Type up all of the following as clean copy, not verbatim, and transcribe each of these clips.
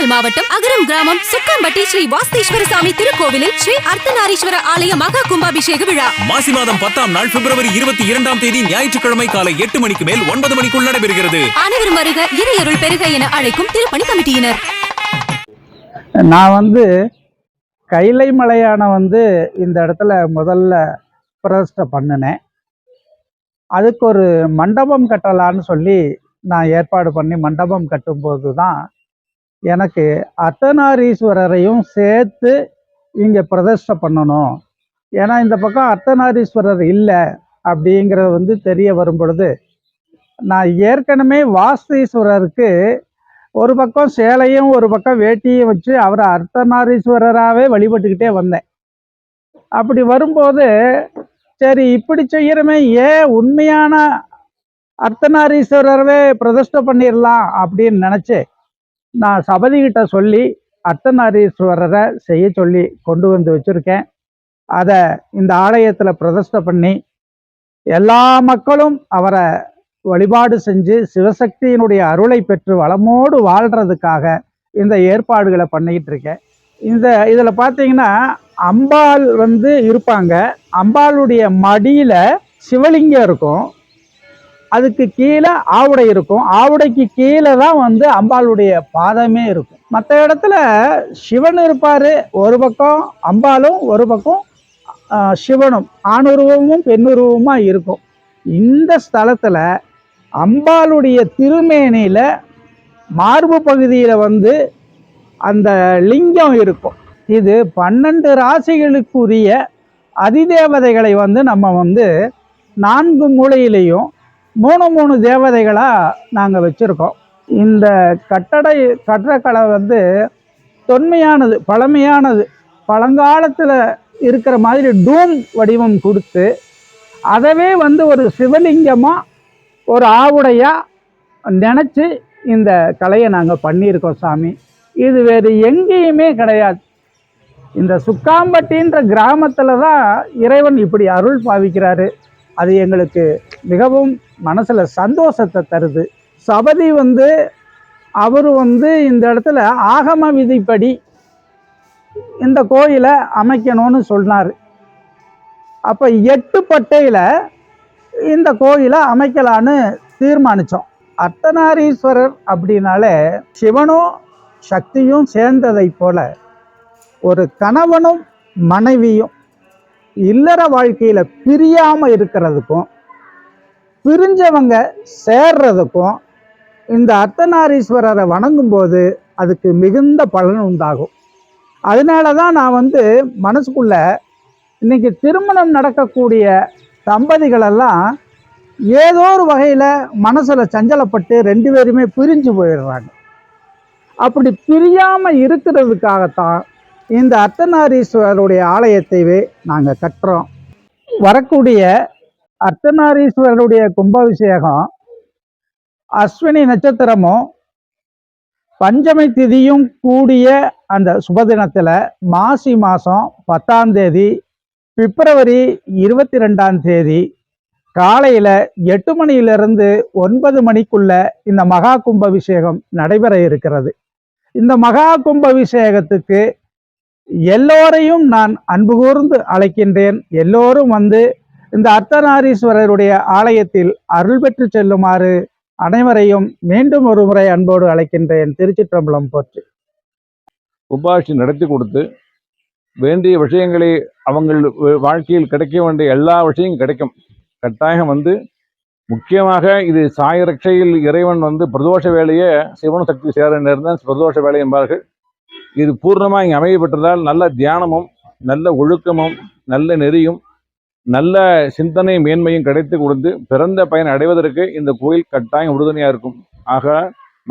திண்டுக்கல் மாவட்டம் அகரம் கிராமம் சுக்கம்பட்டி ஸ்ரீ வாஸ்தீஸ்வர சாமி திருக்கோவிலில் ஸ்ரீ அர்த்தநாரீஸ்வர ஆலய மகா கும்பாபிஷேக விழா மாசி மாதம் 10ஆம் நாள் பிப்ரவரி 22ஆம் தேதி ஞாயிற்றுக்கிழமை காலை 8 மணிக்கு மேல் 9 மணிக்குள் நடைபெறுகிறது. அனைவரும் வருக, இறையருள் பெருக என அழைக்கும் திருப்பணி கமிட்டியினர். நான் கைலை மலையான இந்த இடத்துல முதல்ல பிரதிஷ்டை பண்ணினேன். அதுக்கு ஒரு மண்டபம் கட்டலான்னு சொல்லி நான் ஏற்பாடு பண்ணி மண்டபம் கட்டும்போது தான் எனக்கு அர்த்தநாரீஸ்வரரையும் சேர்த்து இங்கே பிரதிஷ்டை பண்ணணும். ஏன்னா இந்த பக்கம் அர்த்தநாரீஸ்வரர் இல்லை அப்படிங்கிறது தெரிய வரும் பொழுது நான் ஏற்கனவே வாஸ்தீஸ்வரருக்கு ஒரு பக்கம் சேலையும் ஒரு பக்கம் வேட்டியும் வச்சு அவரை அர்த்தநாரீஸ்வரராகவே வழிபட்டுக்கிட்டே வந்தேன். அப்படி வரும்போது சரி இப்படி செய்கிறமே, ஏன் உண்மையான அர்த்தநாரீஸ்வரரவே பிரதிஷ்டை பண்ணிடலாம் அப்படின்னு நினச்சி நான் சபதிகிட்ட சொல்லி அர்த்தநாரீஸ்வரரை செய்ய சொல்லி கொண்டு வந்து வச்சுருக்கேன். அதை இந்த ஆலயத்தில் பிரதிஷ்டை பண்ணி எல்லா மக்களும் அவரை வழிபாடு செஞ்சு சிவசக்தியினுடைய அருளை பெற்று வளமோடு வாழ்கிறதுக்காக இந்த ஏற்பாடுகளை பண்ணிக்கிட்டு இருக்கேன். இதில் பார்த்தீங்கன்னா அம்பாள் இருப்பாங்க. அம்பாளுடைய மடியில் சிவலிங்கம் இருக்கும், அதுக்கு கீழே ஆவுடை இருக்கும், ஆவுடைக்கு கீழே தான் அம்பாளுடைய பாதமே இருக்கும். மற்ற இடத்துல சிவன் இருப்பார், ஒரு பக்கம் அம்பாலும் ஒரு பக்கம் சிவனும் ஆணுருவமும் பெண்ணுருவமா இருக்கும். இந்த ஸ்தலத்தில் அம்பாளுடைய திருமேனியில் மார்பு பகுதியில் அந்த லிங்கம் இருக்கும். இது 12 ராசிகளுக்குரிய அதிதேவதைகளை நம்ம 4 மூலையிலையும் 3 தேவதைகளாக நாங்கள் வச்சுருக்கோம். இந்த கட்டடக்கலை தொன்மையானது, பழமையானது. பழங்காலத்தில் இருக்கிற மாதிரி டூம் வடிவம் கொடுத்து அதவே ஒரு சிவலிங்கமாக ஒரு ஆவுடையாக நினச்சி இந்த கலையை நாங்கள் பண்ணியிருக்கோம் சாமி. இது வேறு எங்கேயுமே கிடையாது. இந்த சுக்காம்பட்டின்ற கிராமத்தில் தான் இறைவன் இப்படி அருள் பாவிக்கிறாரு. அது எங்களுக்கு மிகவும் மனசில் சந்தோஷத்தை தருது. சபதி அவர் இந்த இடத்துல ஆகம விதிப்படி இந்த கோயிலை அமைக்கணும்னு சொன்னார். அப்போ 8 பட்டையில் இந்த கோயிலை அமைக்கலான்னு தீர்மானித்தோம். அர்த்தநாரீஸ்வரர் அப்படின்னாலே சிவனும் சக்தியும் சேர்ந்ததை போல ஒரு கணவனும் மனைவியும் இல்லற வாழ்க்கையில் பிரியாமல் இருக்கிறதுக்கும் பிரிஞ்சவங்க சேர்றதுக்கும் இந்த அர்த்தநாரீஸ்வரரை வணங்கும்போது அதுக்கு மிகுந்த பலன் உண்டாகும். அதனால தான் நான் மனசுக்குள்ள இன்னைக்கு திருமணம் நடக்கக்கூடிய தம்பதிகளெல்லாம் ஏதோ ஒரு வகையில் மனசில் சஞ்சலப்பட்டு 2 பேருமே பிரிஞ்சு போயிடுறாங்க. அப்படி பிரியாமல் இருக்கிறதுக்காகத்தான் இந்த அர்த்தநாரீஸ்வரருடைய ஆலயத்தைவே நாங்கள் கட்டுறோம். வரக்கூடிய அர்த்தநாரீஸ்வரருடைய கும்பாபிஷேகம் அஸ்வினி நட்சத்திரமும் பஞ்சமி திதியும் கூடிய அந்த சுபதினத்தில் மாசி மாதம் 10ஆம் தேதி பிப்ரவரி 22ஆம் தேதி காலையில் 8 மணியிலிருந்து 9 மணிக்குள்ள இந்த மகா கும்பாபிஷேகம் நடைபெற இருக்கிறது. இந்த மகா கும்பாபிஷேகத்துக்கு எல்லோரையும் நான் அன்பு கூர்ந்து அழைக்கின்றேன். எல்லோரும் இந்த அர்த்தநாரீஸ்வரருடைய ஆலயத்தில் அருள் பெற்று செல்லுமாறு அனைவரையும் மீண்டும் ஒரு முறை அன்போடு அழைக்கின்றேன். திருச்சிற்றம்பலம் போற்றி. கும்பாபிஷேகம் நடத்தி கொடுத்து வேண்டிய விஷயங்களை அவங்கள் வாழ்க்கையில் கிடைக்க வேண்டிய எல்லா விஷயங்களும் கிடைக்கும். கட்டாயம் முக்கியமாக இது சாயரட்சையில் இறைவன் பிரதோஷ வேலையை சிவன் சக்தி சேர நேர்ந்தான் பிரதோஷ வேலை என்பார்கள். இது பூர்ணமாக இங்கே அமைய பெற்றதால் நல்ல தியானமும் நல்ல ஒழுக்கமும் நல்ல நெறியும் நல்ல சிந்தனை மேன்மையும் கிடைத்து கொடுத்து பிறந்த பயன் அடைவதற்கு இந்த கோயில் கட்டாயம் உறுதுணையாக இருக்கும். ஆக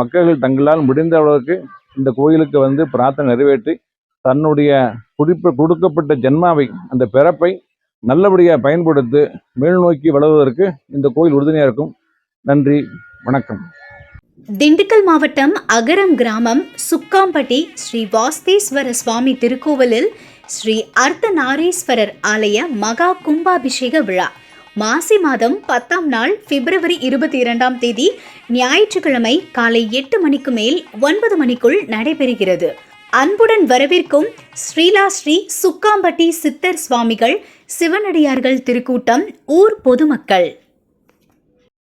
மக்கள் தங்களால் முடிந்த அளவுக்கு இந்த கோயிலுக்கு பிரார்த்தனை நிறைவேற்றி தன்னுடைய கொடுக்கப்பட்ட ஜென்மாவை அந்த பிறப்பை நல்லபடியாக பயன்படுத்தி மேல் நோக்கி வளர்வதற்கு இந்த கோயில் உறுதுணையாக இருக்கும். நன்றி, வணக்கம். திண்டுக்கல் மாவட்டம் அகரம் கிராமம் சுக்காம்பட்டி ஸ்ரீ வாஸ்தீஸ்வர சுவாமி திருக்கோவிலில் ஸ்ரீ அர்த்தநாரீஸ்வரர் ஆலய மகா கும்பாபிஷேக விழா மாசி மாதம் 10ஆம் நாள் பிப்ரவரி 22ஆம் தேதி ஞாயிற்றுக்கிழமை காலை 8 மணிக்கு மேல் 9 மணிக்குள் நடைபெறுகிறது. அன்புடன் வரவேற்கும் ஸ்ரீலா ஸ்ரீ சுக்காம்பட்டி சித்தர் சுவாமிகள் சிவனடியார்கள் திருக்கூட்டம், ஊர் பொதுமக்கள்.